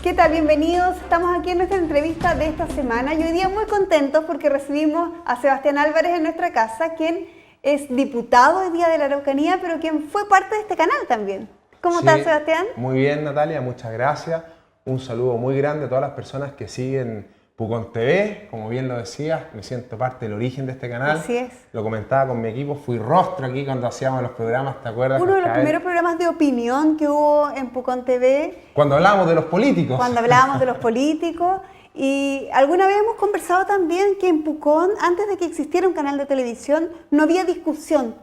¿Qué tal? Bienvenidos. Estamos aquí en nuestra entrevista de esta semana y hoy día muy contentos porque recibimos a Sebastián Álvarez en nuestra casa, quien es diputado hoy día de la Araucanía, pero quien fue parte de este canal también. ¿Cómo estás, Sebastián? Muy bien, Natalia, muchas gracias. Un saludo muy grande a todas las personas que siguen Pucón TV. Como bien lo decías, me siento parte del origen de este canal. Así es. Lo comentaba con mi equipo, fui rostro aquí cuando hacíamos los programas, ¿te acuerdas? Uno de los primeros programas de opinión que hubo en Pucón TV. Cuando hablábamos de los políticos. Cuando hablábamos de los políticos. Y alguna vez hemos conversado también que en Pucón, antes de que existiera un canal de televisión, no había discusión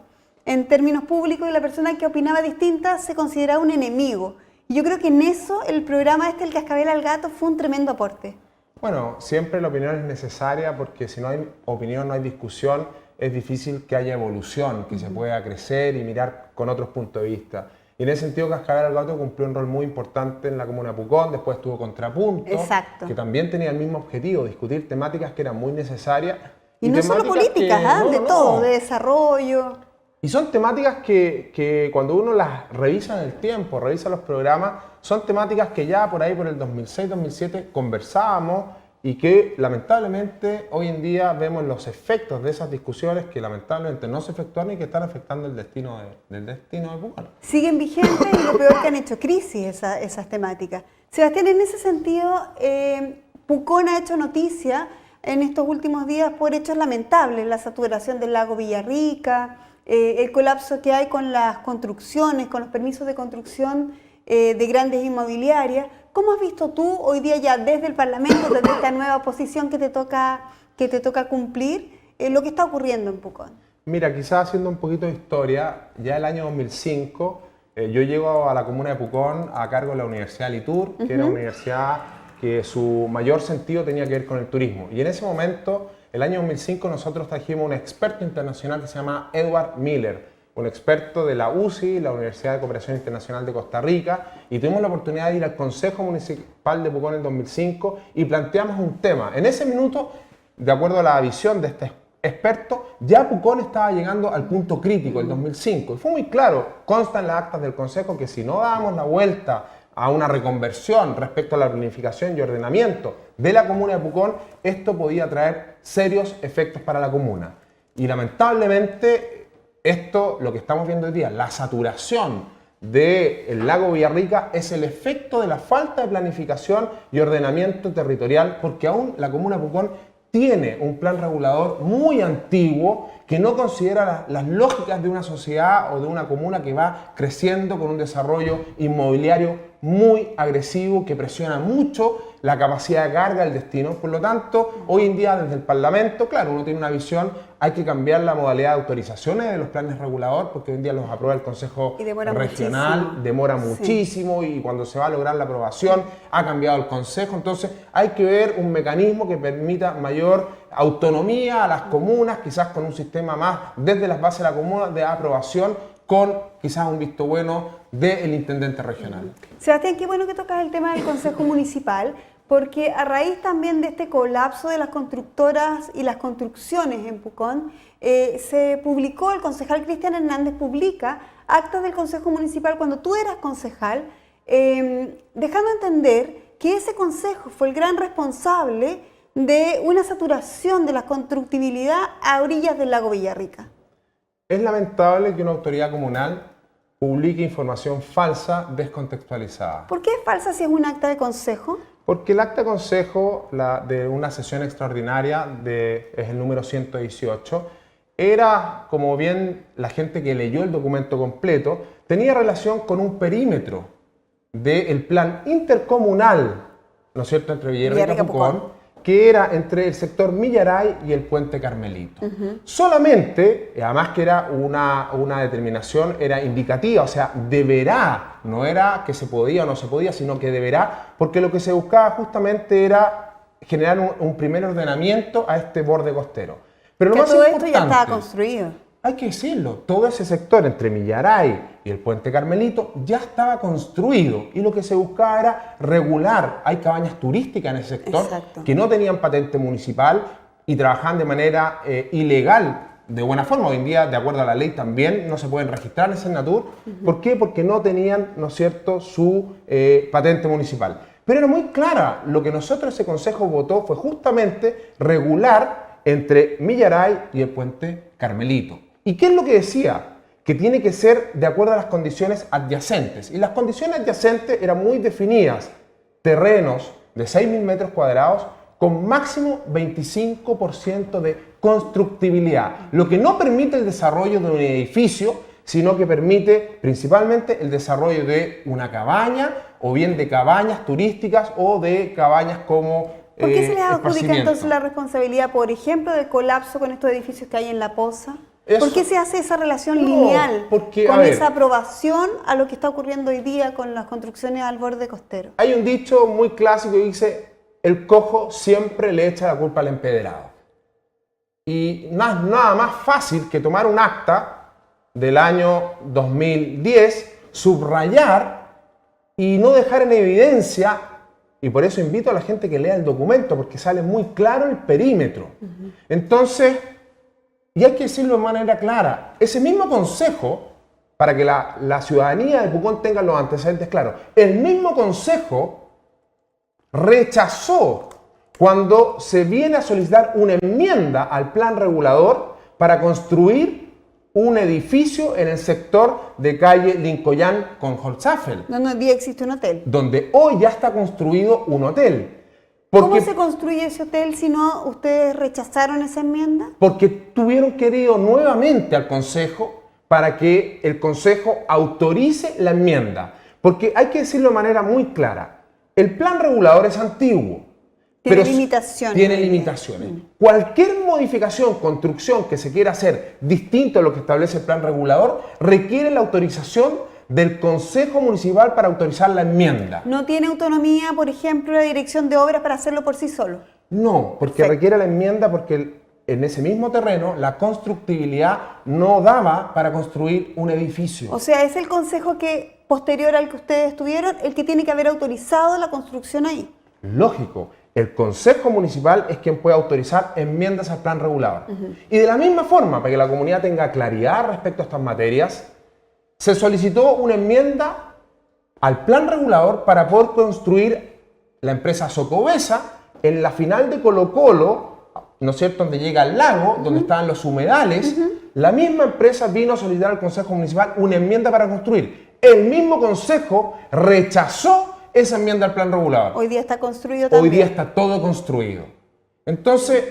en términos públicos y la persona que opinaba distinta se consideraba un enemigo. Y yo creo que en eso el programa El Cascabel al Gato fue un tremendo aporte. Bueno, siempre la opinión es necesaria porque si no hay opinión, no hay discusión, es difícil que haya evolución, que se pueda crecer y mirar con otros puntos de vista. Y en ese sentido, Cascabel al Gato cumplió un rol muy importante en la comuna de Pucón, después tuvo Contrapunto, Exacto, que también tenía el mismo objetivo, discutir temáticas que eran muy necesarias. Y no solo políticas, todo, de desarrollo. Y son temáticas que cuando uno las revisa en el tiempo, revisa los programas, son temáticas que ya por ahí, por el 2006-2007, conversábamos y que lamentablemente hoy en día vemos los efectos de esas discusiones que lamentablemente no se efectuaron y que están afectando el destino de Pucón. Siguen vigentes y lo peor que han hecho crisis esas temáticas. Sebastián, en ese sentido, Pucón ha hecho noticia en estos últimos días por hechos lamentables, la saturación del lago Villarrica, el colapso que hay con las construcciones, con los permisos de construcción de grandes inmobiliarias. ¿Cómo has visto tú hoy día ya desde el Parlamento, desde esta nueva posición que te toca cumplir, lo que está ocurriendo en Pucón? Mira, quizás haciendo un poquito de historia, ya el año 2005 yo llego a la comuna de Pucón a cargo de la Universidad de Litur, que era una universidad que su mayor sentido tenía que ver con el turismo. Y en ese momento, el año 2005, nosotros trajimos un experto internacional que se llama Edward Miller, un experto de la UCI, la Universidad de Cooperación Internacional de Costa Rica, y tuvimos la oportunidad de ir al Consejo Municipal de Pucón en 2005 y planteamos un tema. En ese minuto, de acuerdo a la visión de este experto, ya Pucón estaba llegando al punto crítico, el 2005. Y fue muy claro, consta en las actas del Consejo que si no dábamos la vuelta a una reconversión respecto a la planificación y ordenamiento de la comuna de Pucón, esto podía traer serios efectos para la comuna. Y lamentablemente, esto, lo que estamos viendo hoy día, la saturación del lago Villarrica, es el efecto de la falta de planificación y ordenamiento territorial, porque aún la comuna de Pucón tiene un plan regulador muy antiguo que no considera las lógicas de una sociedad o de una comuna que va creciendo con un desarrollo inmobiliario muy agresivo que presiona mucho la capacidad de carga del destino. Por lo tanto, hoy en día desde el Parlamento, claro, uno tiene una visión, hay que cambiar la modalidad de autorizaciones de los planes reguladores porque hoy en día los aprueba el Consejo Regional, demora muchísimo y cuando se va a lograr la aprobación ha cambiado el Consejo. Entonces hay que ver un mecanismo que permita mayor autonomía a las comunas, quizás con un sistema más desde las bases de la comuna de aprobación, con quizás un visto bueno del intendente regional. Sebastián, qué bueno que tocas el tema del Consejo Municipal, porque a raíz también de este colapso de las constructoras y las construcciones en Pucón, se publicó, el concejal Cristian Hernández publica actas del Consejo Municipal cuando tú eras concejal, dejando entender que ese consejo fue el gran responsable de una saturación de la constructibilidad a orillas del lago Villarrica. Es lamentable que una autoridad comunal publique información falsa, descontextualizada. ¿Por qué es falsa si es un acta de consejo? Porque el acta de consejo de una sesión extraordinaria, es el número 118, era, como bien la gente que leyó el documento completo, tenía relación con un perímetro del plan intercomunal, ¿no es cierto?, entre Villarrica y Pucón, que era entre el sector Millaray y el Puente Carmelito. Solamente, además que era una determinación, era indicativa, o sea, deberá, no era que se podía o no se podía, sino que deberá, porque lo que se buscaba justamente era generar un primer ordenamiento a este borde costero. Pero lo más todo importante, esto ya estaba construido. Hay que decirlo, todo ese sector entre Millaray y el Puente Carmelito ya estaba construido y lo que se buscaba era regular. Hay cabañas turísticas en ese sector que no tenían patente municipal y trabajaban de manera ilegal, de buena forma. Hoy en día, de acuerdo a la ley, también no se pueden registrar en Senatur. ¿Por qué? Porque no tenían, ¿no es cierto?, su patente municipal. pero era muy clara. Lo que nosotros ese consejo votó fue justamente regular entre Millaray y el puente Carmelito. ¿Y qué es lo que decía? Que tiene que ser de acuerdo a las condiciones adyacentes. Y las condiciones adyacentes eran muy definidas. Terrenos de 6.000 metros cuadrados con máximo 25% de constructibilidad, lo que no permite el desarrollo de un edificio, sino que permite principalmente el desarrollo de una cabaña, o bien de cabañas turísticas o de cabañas como ¿Por qué se les adjudica esparcimiento. entonces la responsabilidad, por ejemplo, del colapso con estos edificios que hay en La Poza? Eso- ¿Por qué se hace esa relación No, lineal porque, con a ver, esa aprobación a lo que está ocurriendo hoy día con las construcciones al borde costero? Hay un dicho muy clásico que dice, el cojo siempre le echa la culpa al empedrado. Y nada más fácil que tomar un acta del año 2010, subrayar y no dejar en evidencia, y por eso invito a la gente que lea el documento, porque sale muy claro el perímetro. Entonces, y hay que decirlo de manera clara, ese mismo consejo, para que la ciudadanía de Pucón tenga los antecedentes claros, el mismo consejo rechazó cuando se viene a solicitar una enmienda al plan regulador para construir un edificio en el sector de calle Lincoln con Holzapfel, Donde hoy día existe un hotel. donde hoy ya está construido un hotel. ¿Cómo se construye ese hotel si no ustedes rechazaron esa enmienda? Porque tuvieron que ir nuevamente al Consejo para que el Consejo autorice la enmienda. Porque hay que decirlo de manera muy clara, el plan regulador es antiguo. Tiene pero limitaciones. Tiene limitaciones. Cualquier modificación, construcción que se quiera hacer distinto a lo que establece el plan regulador requiere la autorización del Consejo Municipal para autorizar la enmienda. ¿No tiene autonomía, por ejemplo, la dirección de obras para hacerlo por sí solo? No, porque Perfecto. requiere la enmienda porque en ese mismo terreno la constructibilidad no daba para construir un edificio. O sea, es el consejo que, posterior al que ustedes tuvieron, el que tiene que haber autorizado la construcción ahí. Lógico, el Consejo Municipal es quien puede autorizar enmiendas al plan regulador. Y de la misma forma, para que la comunidad tenga claridad respecto a estas materias, se solicitó una enmienda al plan regulador para poder construir la empresa Socobesa en la final de Colo Colo, ¿no es cierto?, donde llega al lago, donde están los humedales. La misma empresa vino a solicitar al Consejo Municipal una enmienda para construir. El mismo Consejo rechazó esa enmienda al plan regulador. Hoy día está construido también. Hoy día está todo construido. Entonces,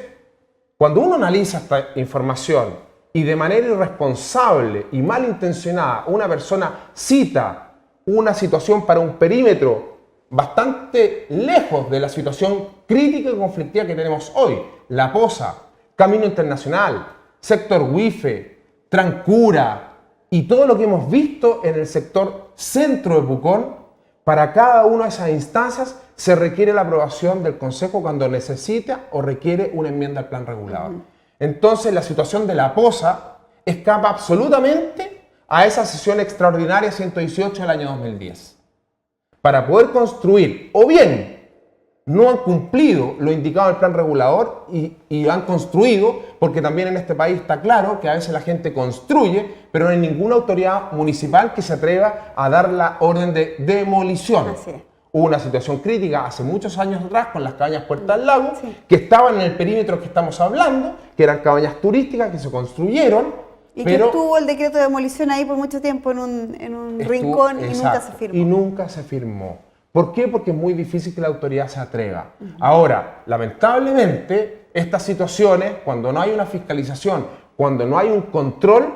cuando uno analiza esta información y de manera irresponsable y malintencionada una persona cita una situación para un perímetro bastante lejos de la situación crítica y conflictiva que tenemos hoy, La Poza, Camino Internacional, Sector Wife, Trancura y todo lo que hemos visto en el sector centro de Pucón, para cada una de esas instancias se requiere la aprobación del Consejo cuando necesita o requiere una enmienda al plan regulador. Entonces la situación de La Poza escapa absolutamente a esa sesión extraordinaria 118 del año 2010. Para poder construir, o bien no han cumplido lo indicado en el plan regulador y han construido, porque también en este país está claro que a veces la gente construye, pero no hay ninguna autoridad municipal que se atreva a dar la orden de demolición. Así es. Hubo una situación crítica hace muchos años atrás con las cabañas Puerta del Lago, que estaban en el perímetro que estamos hablando, que eran cabañas turísticas que se construyeron, Y pero que estuvo el decreto de demolición ahí por mucho tiempo en un rincón y nunca se exacto, firmó. Y nunca se firmó. ¿Por qué? Porque es muy difícil que la autoridad se atreva. Ahora, lamentablemente, estas situaciones, cuando no hay una fiscalización, cuando no hay un control,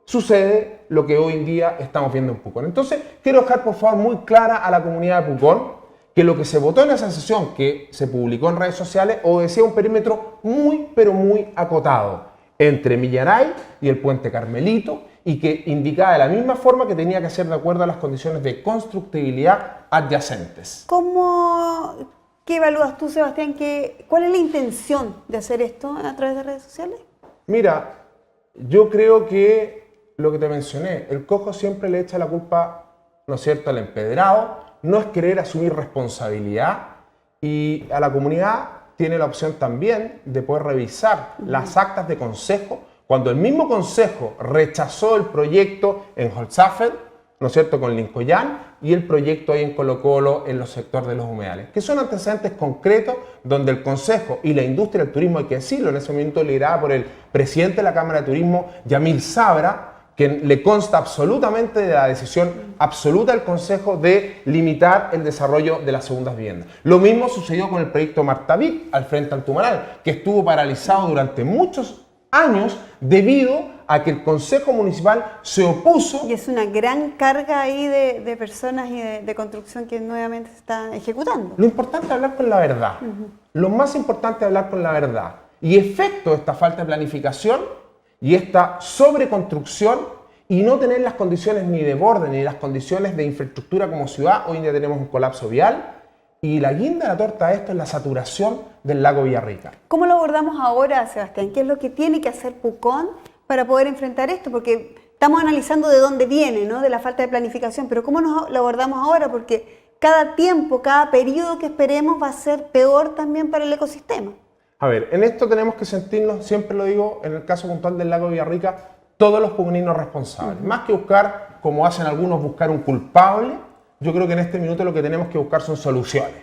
sucede lo que hoy en día estamos viendo en Pucón. Entonces, quiero dejar por favor muy clara a la comunidad de Pucón que lo que se votó en esa sesión, que se publicó en redes sociales, obedecía un perímetro muy, pero muy acotado entre Millaray y el puente Carmelito, y que indicaba de la misma forma que tenía que ser de acuerdo a las condiciones de constructibilidad adyacentes. ¿Qué evalúas tú, Sebastián? ¿Cuál es la intención de hacer esto a través de redes sociales? Mira, yo creo que lo que te mencioné, el cojo siempre le echa la culpa, ¿no es cierto?, al empedrado, no es querer asumir responsabilidad, y a la comunidad tiene la opción también de poder revisar las actas de consejo. Cuando el mismo consejo rechazó el proyecto en Holzapfel, ¿no es cierto?, con Lincoyán y el proyecto ahí en Colo-Colo en los sectores de los humedales, que son antecedentes concretos donde el Consejo y la industria del turismo, hay que decirlo, en ese momento liderada por el presidente de la Cámara de Turismo, Yamil Sabra, que le consta absolutamente de la decisión absoluta del Consejo de limitar el desarrollo de las segundas viviendas. Lo mismo sucedió con el proyecto Martavic al frente Antumaral, que estuvo paralizado durante muchos años debido a que el Consejo Municipal se opuso. Y es una gran carga ahí de personas y de construcción que nuevamente se está ejecutando. Lo importante es hablar con la verdad. Lo más importante es hablar con la verdad. Y efecto de esta falta de planificación y esta sobreconstrucción y no tener las condiciones ni de borde ni las condiciones de infraestructura como ciudad, hoy en día tenemos un colapso vial. Y la guinda de la torta de esto es la saturación del lago Villarrica. ¿Cómo lo abordamos ahora, Sebastián? ¿Qué es lo que tiene que hacer Pucón para poder enfrentar esto? Porque estamos analizando de dónde viene, ¿no?, de la falta de planificación, pero ¿cómo lo abordamos ahora? Porque cada tiempo, cada periodo que esperemos va a ser peor también para el ecosistema. A ver, en esto tenemos que sentirnos, siempre lo digo, en el caso puntual del lago Villarrica, todos los puconinos responsables. Más que buscar, como hacen algunos, buscar un culpable, yo creo que en este minuto lo que tenemos que buscar son soluciones.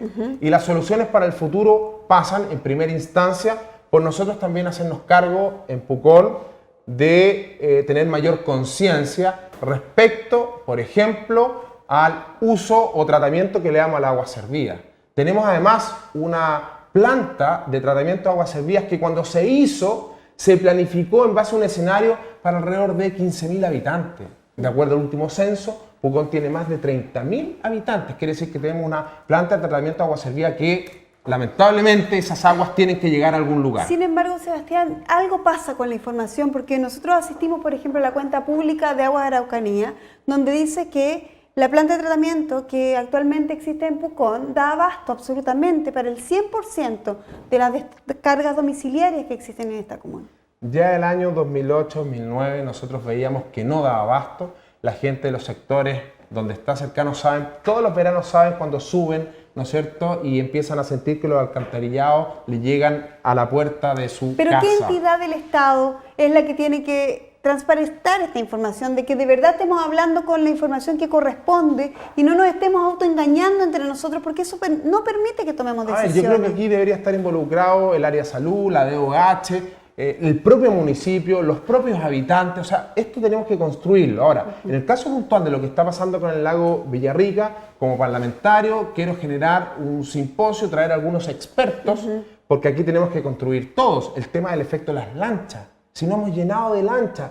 Y las soluciones para el futuro pasan, en primera instancia, por nosotros también hacernos cargo en Pucón de tener mayor conciencia respecto, por ejemplo, al uso o tratamiento que le damos al agua servida. Tenemos además una planta de tratamiento de aguas servidas que cuando se hizo, se planificó en base a un escenario para alrededor de 15.000 habitantes. De acuerdo al último censo, Pucón tiene más de 30.000 habitantes, quiere decir que tenemos una planta de tratamiento de agua servida que lamentablemente esas aguas tienen que llegar a algún lugar. Sin embargo, Sebastián, algo pasa con la información porque nosotros asistimos, por ejemplo, a la cuenta pública de Aguas de Araucanía, donde dice que la planta de tratamiento que actualmente existe en Pucón da abasto absolutamente para el 100% de las descargas domiciliarias que existen en esta comuna. Ya el año 2008-2009 nosotros veíamos que no daba abasto. La gente de los sectores donde está cercano saben, todos los veranos saben cuando suben, ¿no es cierto? Y empiezan a sentir que los alcantarillados le llegan a la puerta de su ¿Pero casa. qué entidad del Estado es la que tiene que transparentar esta información, de que de verdad estemos hablando con la información que corresponde y no nos estemos autoengañando entre nosotros, porque eso no permite que tomemos decisiones? Yo creo que aquí debería estar involucrado el área de salud, la DOH, el propio municipio, los propios habitantes. O sea, esto tenemos que construirlo. Ahora, en el caso puntual de lo que está pasando con el lago Villarrica, como parlamentario quiero generar un simposio, traer algunos expertos, porque aquí tenemos que construir todos. El tema del efecto de las lanchas. Si no hemos llenado de lanchas,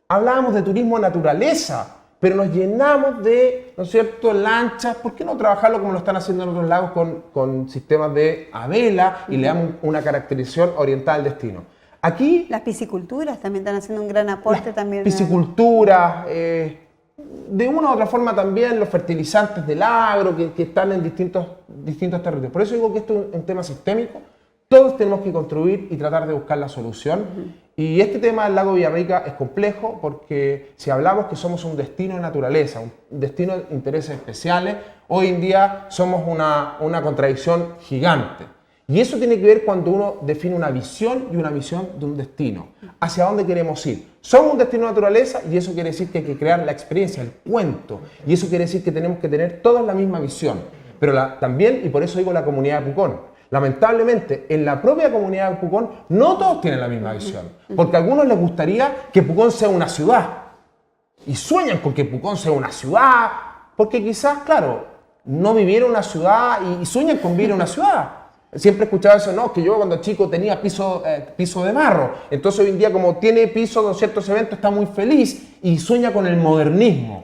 hablábamos de turismo naturaleza, pero nos llenamos de, ¿no es cierto?, lanchas. ¿Por qué no trabajarlo como lo están haciendo en otros lagos con sistemas de a vela y le damos una caracterización oriental al destino? Aquí las pisciculturas también están haciendo un gran aporte también. Piscicultura, de una u otra forma también los fertilizantes del agro que están en distintos territorios. Por eso digo que esto es un tema sistémico. Todos tenemos que construir y tratar de buscar la solución. Y este tema del lago Villarrica es complejo porque si hablamos que somos un destino de naturaleza, un destino de intereses especiales, hoy en día somos una contradicción gigante. Y eso tiene que ver cuando uno define una visión y una misión de un destino. ¿Hacia dónde queremos ir? Somos un destino de naturaleza y eso quiere decir que hay que crear la experiencia, el cuento. Y eso quiere decir que tenemos que tener todos la misma visión. Pero también, y por eso digo la comunidad de Pucón, lamentablemente en la propia comunidad de Pucón no todos tienen la misma visión. Porque a algunos les gustaría que Pucón sea una ciudad. Y sueñan con que Pucón sea una ciudad, porque quizás, claro, no vivieron en una ciudad y sueñan con vivir en una ciudad. Siempre he escuchado eso, no, que yo cuando chico tenía piso de barro, entonces hoy en día como tiene piso en ciertos eventos está muy feliz y sueña con el modernismo.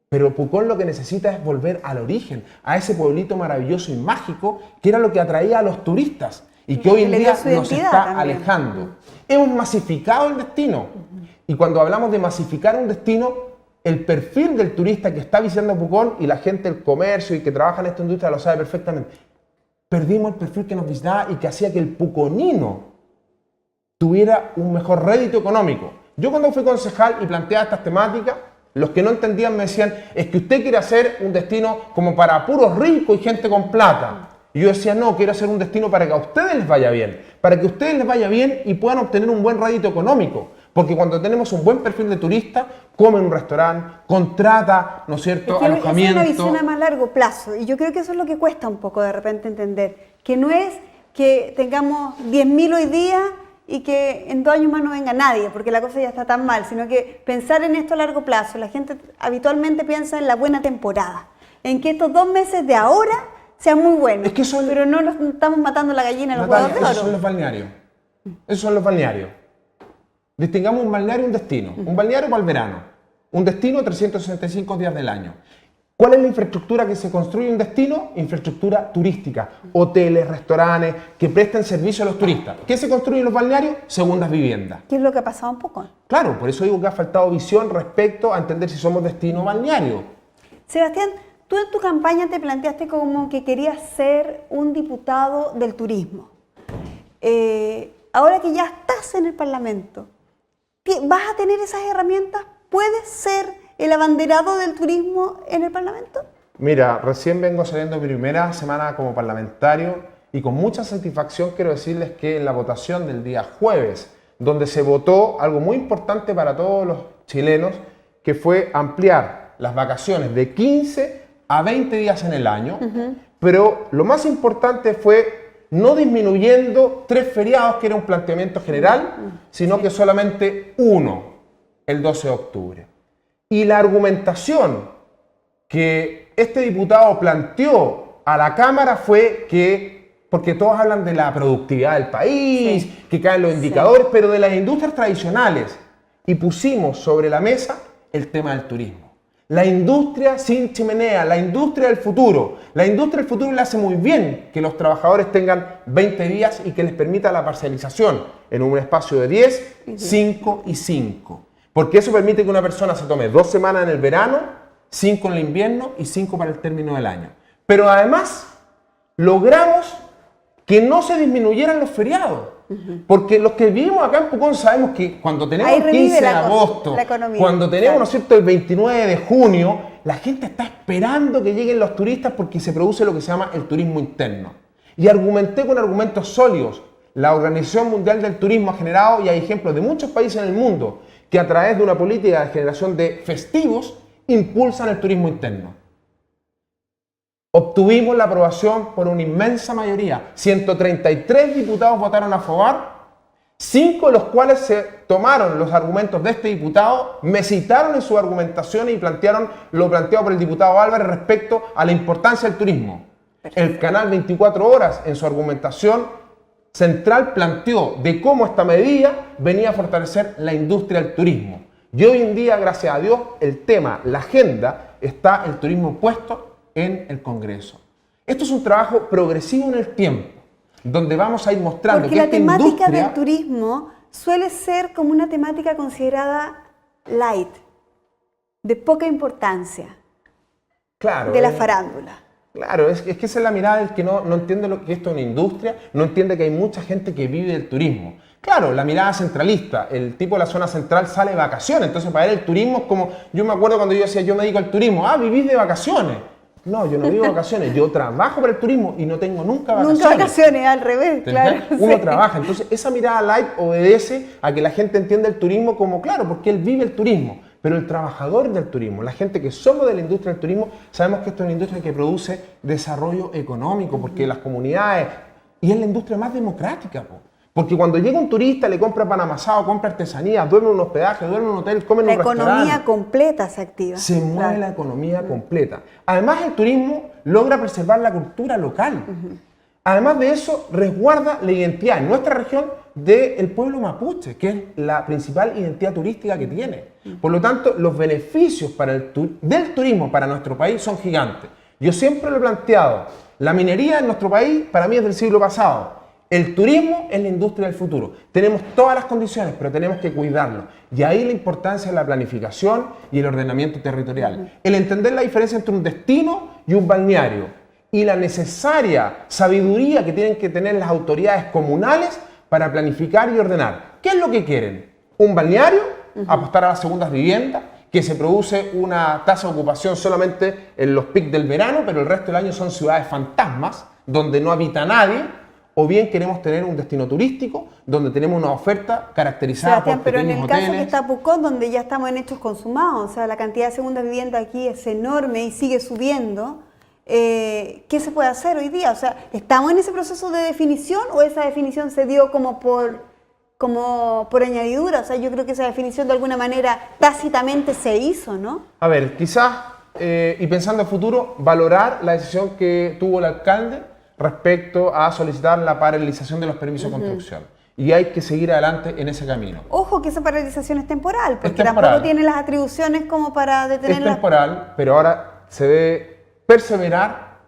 Pero Pucón lo que necesita es volver al origen, a ese pueblito maravilloso y mágico que era lo que atraía a los turistas y que hoy en día nos está alejando. Hemos masificado el destino y cuando hablamos de masificar un destino, el perfil del turista que está visitando Pucón y la gente del comercio y que trabaja en esta industria lo sabe perfectamente. Perdimos el perfil que nos visitaba y que hacía que el puconino tuviera un mejor rédito económico. Yo cuando fui concejal y planteaba estas temáticas, los que no entendían me decían, es que usted quiere hacer un destino como para puros ricos y gente con plata. Y yo decía, no, quiero hacer un destino para que a ustedes les vaya bien, para que a ustedes les vaya bien y puedan obtener un buen rédito económico. Porque cuando tenemos un buen perfil de turista, come en un restaurante, contrata, ¿no es cierto?, alojamiento. Es una visión a más largo plazo y yo creo que eso es lo que cuesta un poco de repente entender, que no es que tengamos 10.000 hoy día y que en 2 años más no venga nadie, porque la cosa ya está tan mal, sino que pensar en esto a largo plazo. La gente habitualmente piensa en la buena temporada, en que estos 2 meses de ahora sean muy buenos, pero no los estamos matando la gallina en los huevos de oro. Esos son los balnearios. Esos son los balnearios. Distingamos un balneario y un destino. Un balneario para el verano. Un destino 365 días del año. ¿Cuál es la infraestructura que se construye en un destino? Infraestructura turística. Hoteles, restaurantes, que presten servicio a los turistas. ¿Qué se construye en los balnearios? Segundas viviendas. ¿Qué es lo que ha pasado un poco? Claro, por eso digo que ha faltado visión respecto a entender si somos destino o balneario. Sebastián, tú en tu campaña te planteaste como que querías ser un diputado del turismo. Ahora que ya estás en el Parlamento, ¿vas a tener esas herramientas? ¿Puedes ser el abanderado del turismo en el Parlamento? Mira, recién vengo saliendo mi primera semana como parlamentario y con mucha satisfacción quiero decirles que en la votación del día jueves, donde se votó algo muy importante para todos los chilenos, que fue ampliar las vacaciones de 15 a 20 días en el año, pero lo más importante fue no disminuyendo 3 feriados, que era un planteamiento general, sino que solamente uno, el 12 de octubre. Y la argumentación que este diputado planteó a la Cámara fue que, porque todos hablan de la productividad del país, que caen los indicadores, pero de las industrias tradicionales, y pusimos sobre la mesa el tema del turismo. La industria sin chimenea, la industria del futuro. La industria del futuro le hace muy bien que los trabajadores tengan 20 días y que les permita la parcialización en un espacio de 10, 5 y 5. Porque eso permite que una persona se tome 2 semanas en el verano, 5 en el invierno y 5 para el término del año. Pero además logramos que no se disminuyeran los feriados. Porque los que vivimos acá en Pucón sabemos que cuando tenemos el 15 de agosto, cuando tenemos, ¿no es cierto?, el 29 de junio, la gente está esperando que lleguen los turistas porque se produce lo que se llama el turismo interno. Y argumenté con argumentos sólidos. La Organización Mundial del Turismo ha generado, y hay ejemplos de muchos países en el mundo, que a través de una política de generación de festivos impulsan el turismo interno. Obtuvimos la aprobación por una inmensa mayoría. 133 diputados votaron a favor, 5 de los cuales se tomaron los argumentos de este diputado, me citaron en sus argumentaciones y plantearon lo planteado por el diputado Álvarez respecto a la importancia del turismo. El canal 24 Horas en su argumentación central planteó de cómo esta medida venía a fortalecer la industria del turismo. Y hoy en día, gracias a Dios, el tema, la agenda, está el turismo puesto en el Congreso. Esto es un trabajo progresivo en el tiempo, donde vamos a ir mostrando porque que la esta temática industria del turismo suele ser como una temática considerada light, de poca importancia, claro, de la farándula. Claro, es que esa es la mirada del que no entiende lo que esto es una industria, no entiende que hay mucha gente que vive del turismo. Claro, la mirada centralista, el tipo de la zona central sale de vacaciones, entonces para él el turismo es como, yo me acuerdo cuando yo decía, yo me dedico al turismo, vivís de vacaciones. No, yo no vivo de vacaciones, yo trabajo para el turismo y no tengo nunca vacaciones. Nunca vacaciones, al revés, claro. Uno trabaja, entonces esa mirada light obedece a que la gente entienda el turismo como, claro, porque él vive el turismo, pero el trabajador del turismo, la gente que somos de la industria del turismo, sabemos que esto es una industria que produce desarrollo económico, porque las comunidades, y es la industria más democrática, porque cuando llega un turista, le compra pan amasado, compra artesanía, duerme en un hospedaje, duerme en un hotel, come en un restaurante. La economía completa se activa. Se mueve la economía completa. Además, el turismo logra preservar la cultura local. Además de eso, resguarda la identidad en nuestra región del pueblo mapuche, que es la principal identidad turística que tiene. Por lo tanto, los beneficios del turismo para nuestro país son gigantes. Yo siempre lo he planteado, la minería en nuestro país para mí es del siglo pasado. El turismo es la industria del futuro. Tenemos todas las condiciones, pero tenemos que cuidarlo. Y ahí la importancia de la planificación y el ordenamiento territorial. El entender la diferencia entre un destino y un balneario. Y la necesaria sabiduría que tienen que tener las autoridades comunales para planificar y ordenar. ¿Qué es lo que quieren? ¿Un balneario? Apostar a las segundas viviendas, que se produce una tasa de ocupación solamente en los picos del verano, pero el resto del año son ciudades fantasmas, donde no habita nadie. o bien queremos tener un destino turístico donde tenemos una oferta caracterizada Sebastián, por pero en pequeños el caso hoteles. que está Pucón, donde ya estamos en hechos consumados, o sea, la cantidad de segundas viviendas aquí es enorme y sigue subiendo, ¿qué se puede hacer hoy día? O sea, ¿estamos en ese proceso de definición o esa definición se dio como por añadidura? O sea, yo creo que esa definición de alguna manera tácitamente se hizo, ¿no? A ver, quizás, y pensando en futuro, valorar la decisión que tuvo el alcalde respecto a solicitar la paralización de los permisos de construcción. Y hay que seguir adelante en ese camino. Ojo que esa paralización es temporal, porque temporal. tampoco tiene las atribuciones como para Es detenerla. temporal, pero ahora se debe perseverar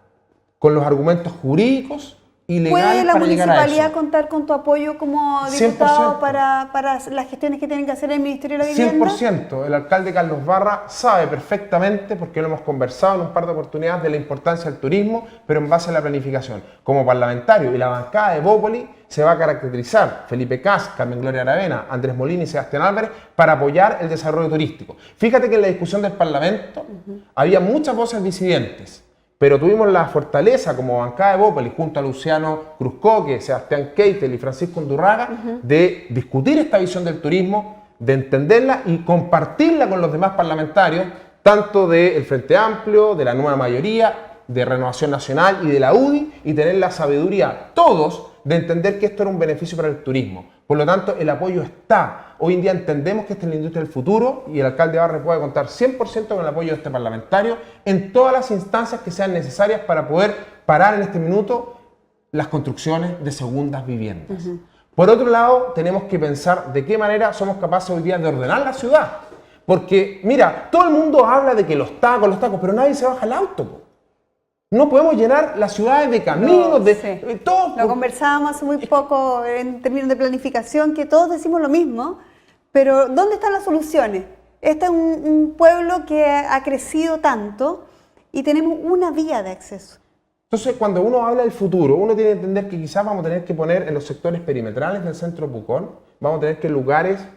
con los argumentos jurídicos y legales ¿Puede la para llegar a municipalidad eso. contar con tu apoyo como diputado 100%. para las gestiones que tienen que hacer el Ministerio de la Vivienda? 100%. El alcalde Carlos Barra sabe perfectamente, porque lo hemos conversado en un par de oportunidades, de la importancia del turismo, pero en base a la planificación. Como parlamentario y la bancada de Bópoli se va a caracterizar Felipe Cas, Carmen Gloria Aravena, Andrés Molina y Sebastián Álvarez para apoyar el desarrollo turístico. Fíjate que en la discusión del Parlamento había muchas voces disidentes, pero tuvimos la fortaleza como bancada de Bópoli, junto a Luciano Cruzcoque, Sebastián Keitel y Francisco Undurraga, de discutir esta visión del turismo, de entenderla y compartirla con los demás parlamentarios, tanto del Frente Amplio, de la Nueva Mayoría, de Renovación Nacional y de la UDI, y tener la sabiduría todos de entender que esto era un beneficio para el turismo. Por lo tanto, el apoyo está. Hoy en día entendemos que esta es la industria del futuro y el alcalde Barra puede contar 100% con el apoyo de este parlamentario en todas las instancias que sean necesarias para poder parar en este minuto las construcciones de segundas viviendas. Por otro lado, tenemos que pensar de qué manera somos capaces hoy día de ordenar la ciudad. Porque, mira, todo el mundo habla de que los tacos, pero nadie se baja al auto, po. No podemos llenar las ciudades de caminos, todo. Lo conversábamos hace muy poco en términos de planificación, que todos decimos lo mismo, pero ¿dónde están las soluciones? Este es un pueblo que ha crecido tanto y tenemos una vía de acceso. Entonces, cuando uno habla del futuro, uno tiene que entender que quizás vamos a tener que poner en los sectores perimetrales del centro de Pucón, vamos a tener que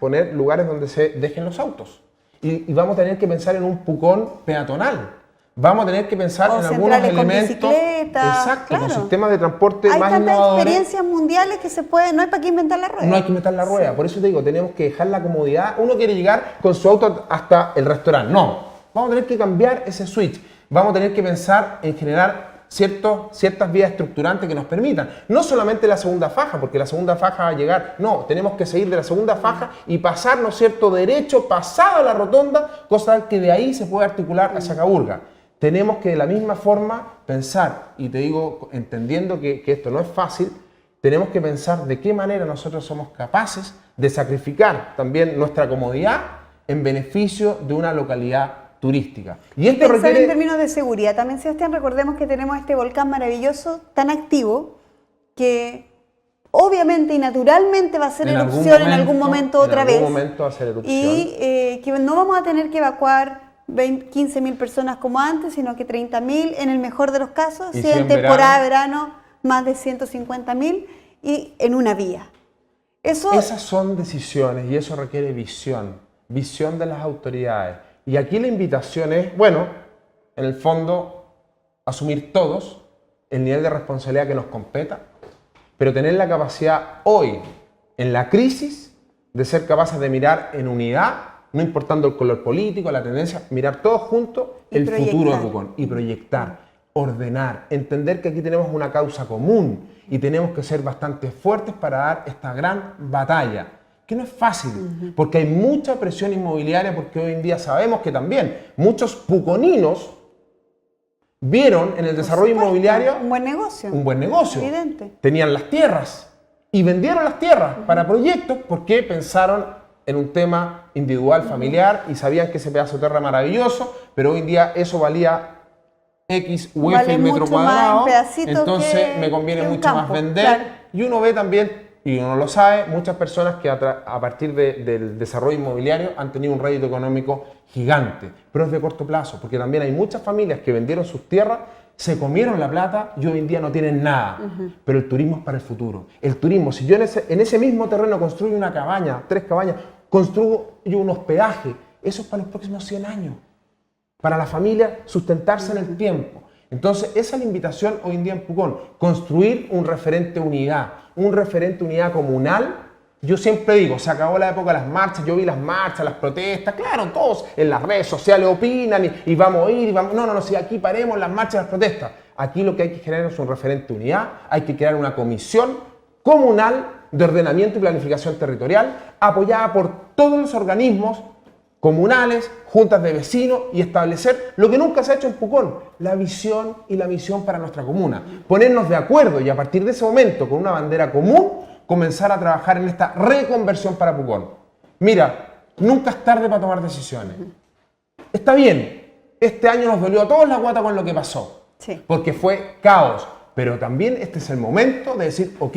poner lugares donde se dejen los autos. Y vamos a tener que pensar en un Pucón peatonal. Vamos a tener que pensar en algunos elementos. Con bicicleta, exacto, claro. con sistemas de transporte hay más tantas innovadores. experiencias mundiales que se pueden, no hay para qué inventar la rueda. No hay que inventar la rueda, por eso te digo, tenemos que dejar la comodidad. Uno quiere llegar con su auto hasta el restaurante, no. Vamos a tener que cambiar ese switch. Vamos a tener que pensar en generar ciertas vías estructurantes que nos permitan. No solamente la segunda faja, porque la segunda faja va a llegar. No, tenemos que seguir de la segunda faja y pasar, ¿no es cierto?, derecho, pasado la rotonda, cosa que de ahí se puede articular hacia Caburga. Tenemos que de la misma forma pensar, y te digo, entendiendo que esto no es fácil, tenemos que pensar de qué manera nosotros somos capaces de sacrificar también nuestra comodidad en beneficio de una localidad turística. Y esto pensar requiere... en términos de seguridad. También, Sebastián, recordemos que tenemos este volcán maravilloso, tan activo, que obviamente y naturalmente va a hacer erupción en algún momento otra vez. En algún momento va a hacer erupción. Y que no vamos a tener que evacuar 15.000 personas como antes, sino que 30.000 en el mejor de los casos, Y si en en temporada de verano más de 150.000 y en una vía. Esas son decisiones y eso requiere visión de las autoridades. Y aquí la invitación es, bueno, en el fondo, asumir todos el nivel de responsabilidad que nos competa, pero tener la capacidad hoy, en la crisis, de ser capaces de mirar en unidad, no importando el color político, la tendencia, mirar todos juntos el futuro de Pucón y proyectar, ordenar, entender que aquí tenemos una causa común y tenemos que ser bastante fuertes para dar esta gran batalla, que no es fácil, porque hay mucha presión inmobiliaria, porque hoy en día sabemos que también muchos puconinos vieron en el desarrollo inmobiliario un buen negocio. Un buen negocio. Evidente. Tenían las tierras y vendieron las tierras para proyectos porque pensaron en un tema individual, familiar, y sabían que ese pedazo de tierra era maravilloso, pero hoy en día eso valía X UF Vale el metro mucho más cuadrado, en pedacitos entonces que- me conviene que un mucho más campo, vender. claro. Y uno ve también, y uno lo sabe, muchas personas que a partir del desarrollo inmobiliario han tenido un rédito económico gigante, pero es de corto plazo, porque también hay muchas familias que vendieron sus tierras, se comieron la plata y hoy en día no tienen nada. Pero el turismo es para el futuro. El turismo, si yo en ese mismo terreno construyo una cabaña, 3 cabañas, construyo un hospedaje, eso es para los próximos 100 años. Para la familia sustentarse en el tiempo. Entonces, esa es la invitación hoy en día en Pucón, construir un referente unidad comunal. Yo siempre digo, se acabó la época de las marchas, yo vi las marchas, las protestas, claro, todos en las redes sociales opinan y vamos a ir, y vamos, no, si aquí paremos las marchas, las protestas. Aquí lo que hay que generar es un referente unidad, hay que crear una comisión comunal de ordenamiento y planificación territorial, apoyada por todos los organismos comunales, juntas de vecinos, y establecer lo que nunca se ha hecho en Pucón, la visión y la misión para nuestra comuna. Ponernos de acuerdo y a partir de ese momento, con una bandera común, comenzar a trabajar en esta reconversión para Pucón. Mira, nunca es tarde para tomar decisiones. Está bien, este año nos dolió a todos la guata con lo que pasó, Sí. porque fue caos, pero también este es el momento de decir, ok,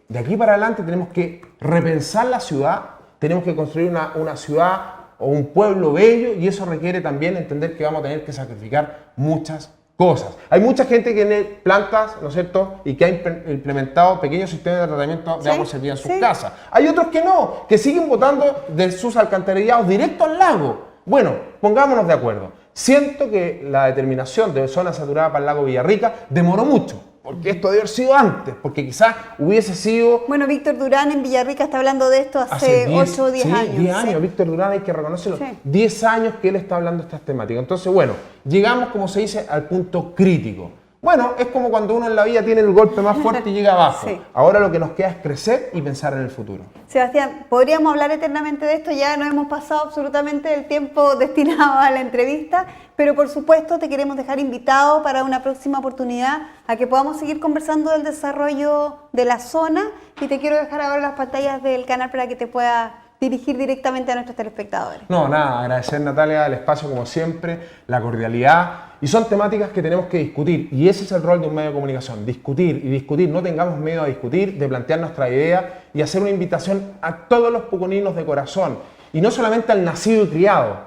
de aquí para adelante tenemos que repensar la ciudad, tenemos que construir una ciudad o un pueblo bello, y eso requiere también entender que vamos a tener que sacrificar muchas cosas. Hay mucha gente que tiene plantas, ¿no es cierto?, y que ha implementado pequeños sistemas de tratamiento de agua servida en sus casas. Hay otros que no, que siguen botando de sus alcantarillados directo al lago. Bueno, pongámonos de acuerdo. Siento que la determinación de zona saturada para el lago Villarrica demoró mucho, porque esto debe haber sido antes, porque quizás hubiese sido... Bueno, Víctor Durán en Villarrica está hablando de esto hace 8 o 10 años. 10 años, ¿sí? Víctor Durán hay que reconocerlo. Sí. 10 años que él está hablando de estas temáticas. Entonces, bueno, llegamos, como se dice, al punto crítico. Bueno, es como cuando uno en la vida tiene el golpe más fuerte y llega abajo. Sí. Ahora lo que nos queda es crecer y pensar en el futuro. Sebastián, podríamos hablar eternamente de esto, ya no hemos pasado absolutamente el tiempo destinado a la entrevista, pero por supuesto te queremos dejar invitado para una próxima oportunidad a que podamos seguir conversando del desarrollo de la zona, y te quiero dejar ahora las pantallas del canal para que te puedas dirigir directamente a nuestros telespectadores. No, nada, agradecer, Natalia, el espacio como siempre, la cordialidad, y son temáticas que tenemos que discutir, y ese es el rol de un medio de comunicación, discutir y discutir, no tengamos miedo a discutir, de plantear nuestra idea y hacer una invitación a todos los puconinos de corazón, y no solamente al nacido y criado.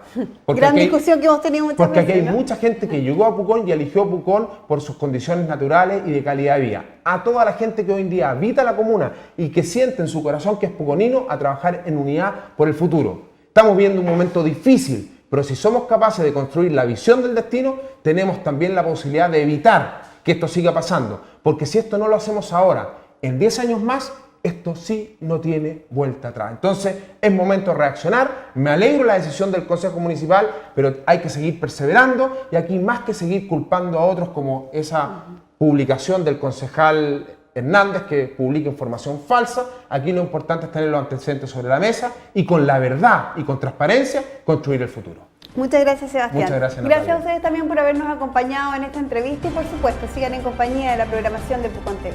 Gran discusión que hemos tenido muchas Porque veces, aquí hay ¿no? mucha gente que llegó a Pucón y eligió Pucón por sus condiciones naturales y de calidad de vida. A toda la gente que hoy en día habita la comuna y que siente en su corazón que es puconino, a trabajar en unidad por el futuro. Estamos viendo un momento difícil, pero si somos capaces de construir la visión del destino, tenemos también la posibilidad de evitar que esto siga pasando. Porque si esto no lo hacemos ahora, en 10 años más, esto sí no tiene vuelta atrás. Entonces, es momento de reaccionar. Me alegro de la decisión del Consejo Municipal, pero hay que seguir perseverando, y aquí más que seguir culpando a otros, como esa publicación del concejal Hernández que publica información falsa, aquí lo importante es tener los antecedentes sobre la mesa y con la verdad y con transparencia construir el futuro. Muchas gracias, Sebastián. Muchas gracias, Natalia. Gracias a ustedes también por habernos acompañado en esta entrevista, y por supuesto sigan en compañía de la programación de Pucón TV.